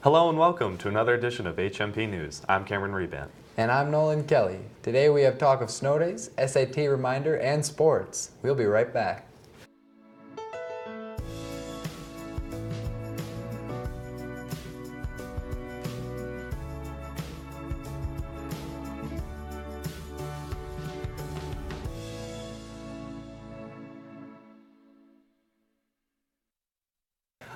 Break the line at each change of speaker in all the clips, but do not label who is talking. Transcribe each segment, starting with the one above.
Hello and welcome to another edition of HMP News. I'm Cameron Rebant.
And I'm Nolan Kelly. Today we have talk of snow days, SAT reminder, and sports. We'll be right back.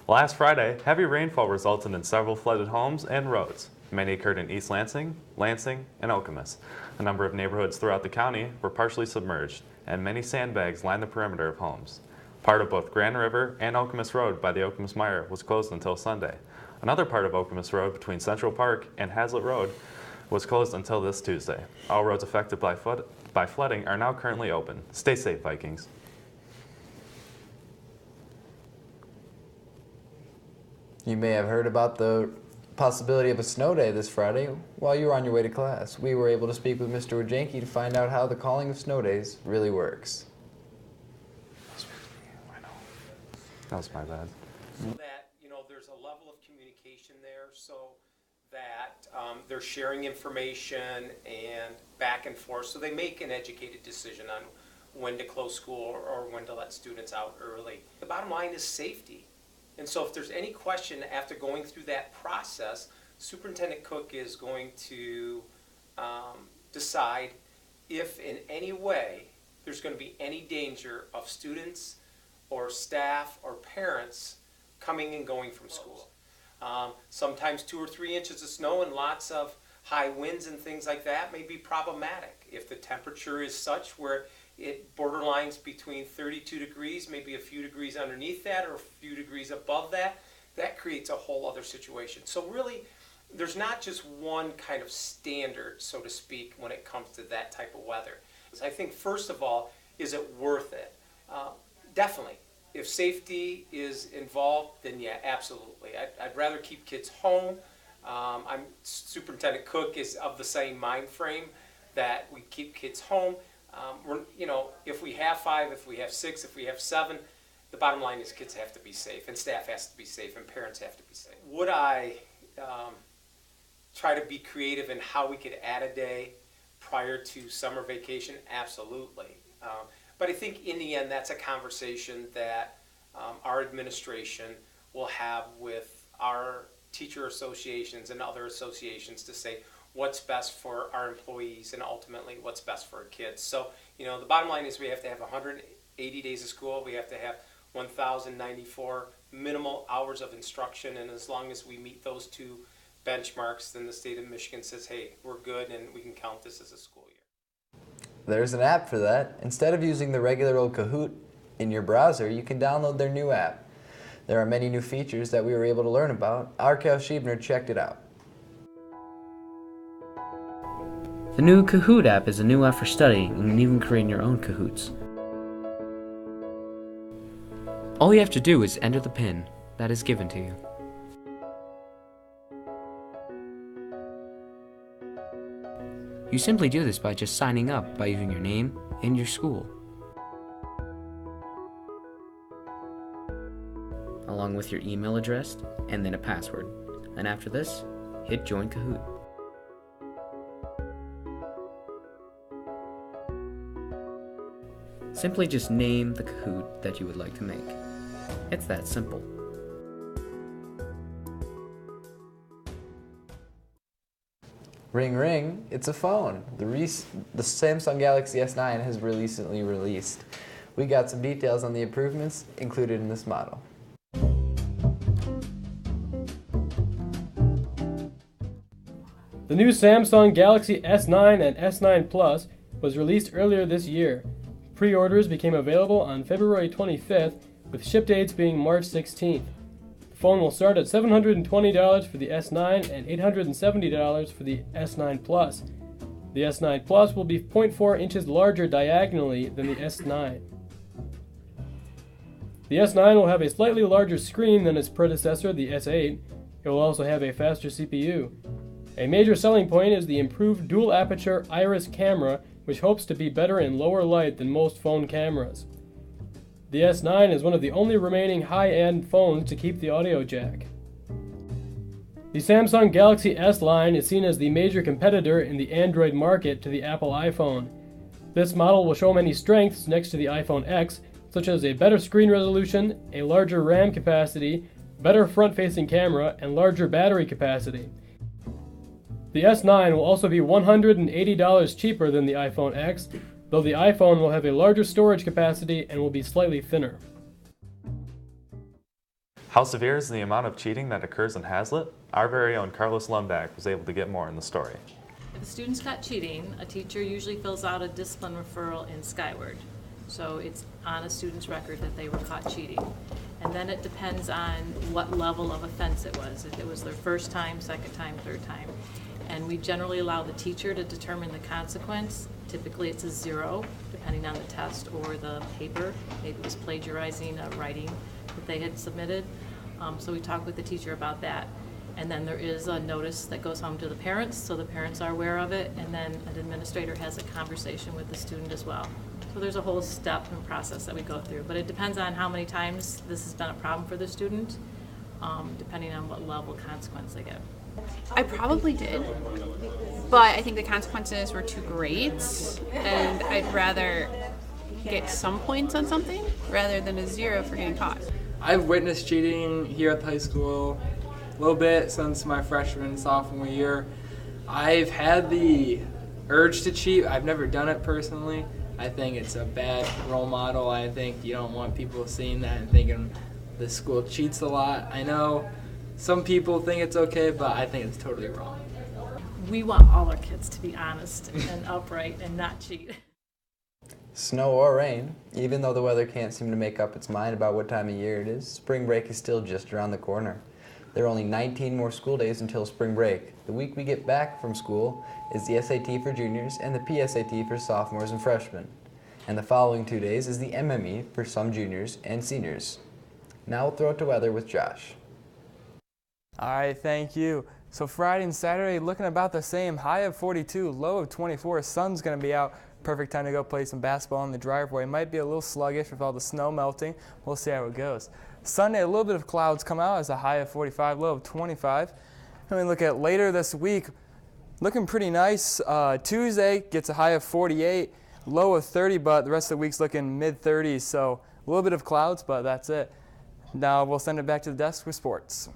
Last Friday, heavy rainfall resulted in several flooded homes and roads. Many occurred in East Lansing, and Okemos. A number of neighborhoods throughout the county were partially submerged, and many sandbags lined the perimeter of homes. Part of both Grand River and Okemos Road by the Okemos Mire was closed until Sunday. Another part of Okemos Road between Central Park and Haslett Road was closed until this Tuesday. All roads affected by flooding are now currently open. Stay safe, Vikings.
You may have heard about the possibility of a snow day this Friday while you were on your way to class. We were able to speak with Mr. Wajanki to find out how the calling of snow days really works.
I know. That was my bad.
That, there's a level of communication there so that they're sharing information and back and forth so they make an educated decision on when to close school or when to let students out early. The bottom line is safety. And so if there's any question after going through that process, Superintendent Cook is going to decide if in any way there's going to be any danger of students or staff or parents coming and going from school. Sometimes 2 or 3 inches of snow and lots of high winds and things like that may be problematic. If the temperature is such where it borderlines between 32 degrees, maybe a few degrees underneath that or a few degrees above that, that creates a whole other situation. So really, there's not just one kind of standard, so to speak, when it comes to that type of weather. I think, first of all, is it worth it? Definitely. If safety is involved, then yeah, absolutely. I'd rather keep kids home. Superintendent Cook is of the same mind frame that we keep kids home. If we have 5, if we have 6, if we have 7, the bottom line is kids have to be safe, and staff has to be safe, and parents have to be safe. Would I try to be creative in how we could add a day prior to summer vacation? Absolutely. But I think in the end, that's a conversation that our administration will have with our teacher associations and other associations to say, what's best for our employees and ultimately what's best for our kids. So, the bottom line is we have to have 180 days of school. We have to have 1,094 minimal hours of instruction. And as long as we meet those 2 benchmarks, then the state of Michigan says, hey, we're good and we can count this as a school year.
There's an app for that. Instead of using the regular old Kahoot in your browser, you can download their new app. There are many new features that we were able to learn about. Our Cal Schiebner checked it out.
The new Kahoot app is a new app for studying, and you can even create your own Kahoots. All you have to do is enter the PIN that is given to you. You simply do this by just signing up by using your name and your school, along with your email address and then a password. And after this, hit Join Kahoot. Simply just name the Kahoot that you would like to make. It's that simple.
Ring ring, it's a phone. The Samsung Galaxy S9 has recently released. We got some details on the improvements included in this model.
The new Samsung Galaxy S9 and S9 Plus was released earlier this year. Pre-orders became available on February 25th, with ship dates being March 16th. The phone will start at $720 for the S9 and $870 for the S9 Plus. The S9 Plus will be 0.4 inches larger diagonally than the S9. The S9 will have a slightly larger screen than its predecessor, the S8. It will also have a faster CPU. A major selling point is the improved dual aperture iris camera, which hopes to be better in lower light than most phone cameras. The S9 is one of the only remaining high-end phones to keep the audio jack. The Samsung Galaxy S line is seen as the major competitor in the Android market to the Apple iPhone. This model will show many strengths next to the iPhone X, such as a better screen resolution, a larger RAM capacity, better front-facing camera, and larger battery capacity. The S9 will also be $180 cheaper than the iPhone X, though the iPhone will have a larger storage capacity and will be slightly thinner.
How severe is the amount of cheating that occurs in Haslett? Our very own Carlos Lumbach was able to get more in the story.
If a student's caught cheating, a teacher usually fills out a discipline referral in Skyward. So it's on a student's record that they were caught cheating. And then it depends on what level of offense it was, if it was their first time, second time, third time. And we generally allow the teacher to determine the consequence. Typically it's a 0, depending on the test or the paper. Maybe it was plagiarizing a writing that they had submitted. So we talk with the teacher about that. And then there is a notice that goes home to the parents, so the parents are aware of it, and then an administrator has a conversation with the student as well. So there's a whole step and process that we go through, but it depends on how many times this has been a problem for the student, depending on what level of consequence they get.
I probably did, but I think the consequences were too great, and I'd rather get some points on something rather than a 0 for getting caught.
I've witnessed cheating here at the high school a little bit since my freshman and sophomore year. I've had the urge to cheat. I've never done it personally. I think it's a bad role model. I think you don't want people seeing that and thinking the school cheats a lot. I know some people think it's okay, but I think it's totally wrong.
We want all our kids to be honest and upright and not cheat.
Snow or rain, even though the weather can't seem to make up its mind about what time of year it is, spring break is still just around the corner. There are only 19 more school days until spring break. The week we get back from school is the SAT for juniors and the PSAT for sophomores and freshmen. And the following 2 days is the MME for some juniors and seniors. Now we'll throw it to weather with Josh.
All right, thank you. So Friday and Saturday looking about the same. High of 42, low of 24. Sun's going to be out. Perfect time to go play some basketball in the driveway. Might be a little sluggish with all the snow melting. We'll see how it goes. Sunday, a little bit of clouds come out as a high of 45, low of 25. And we look at later this week, looking pretty nice. Tuesday gets a high of 48, low of 30, but the rest of the week's looking mid-30s. So a little bit of clouds, but that's it. Now we'll send it back to the desk with sports.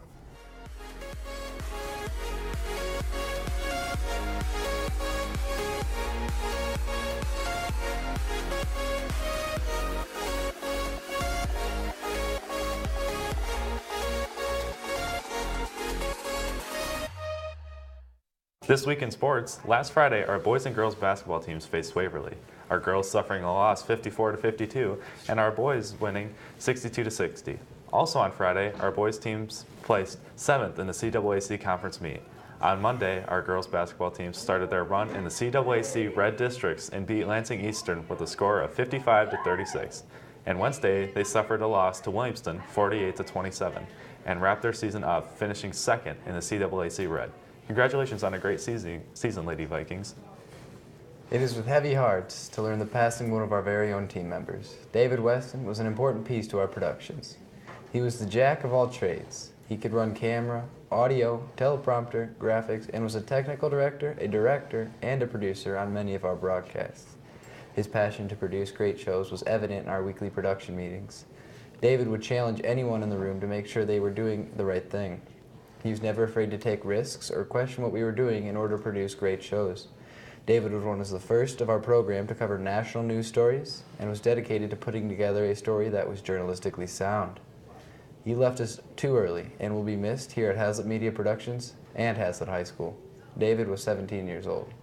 This week in sports, last Friday, our boys and girls basketball teams faced Waverly. Our girls suffering a loss 54-52, and our boys winning 62-60. Also on Friday, our boys teams placed 7th in the CAAC conference meet. On Monday, our girls basketball teams started their run in the CAAC Red Districts and beat Lansing Eastern with a score of 55-36. And Wednesday, they suffered a loss to Williamston 48-27 and wrapped their season up, finishing 2nd in the CAAC Red. Congratulations on a great season, Lady Vikings.
It is with heavy hearts to learn the passing of one of our very own team members. David Weston was an important piece to our productions. He was the jack of all trades. He could run camera, audio, teleprompter, graphics, and was a technical director, a director, and a producer on many of our broadcasts. His passion to produce great shows was evident in our weekly production meetings. David would challenge anyone in the room to make sure they were doing the right thing. He was never afraid to take risks or question what we were doing in order to produce great shows. David was one of the first of our program to cover national news stories and was dedicated to putting together a story that was journalistically sound. He left us too early and will be missed here at Haslett Media Productions and Haslett High School. David was 17 years old.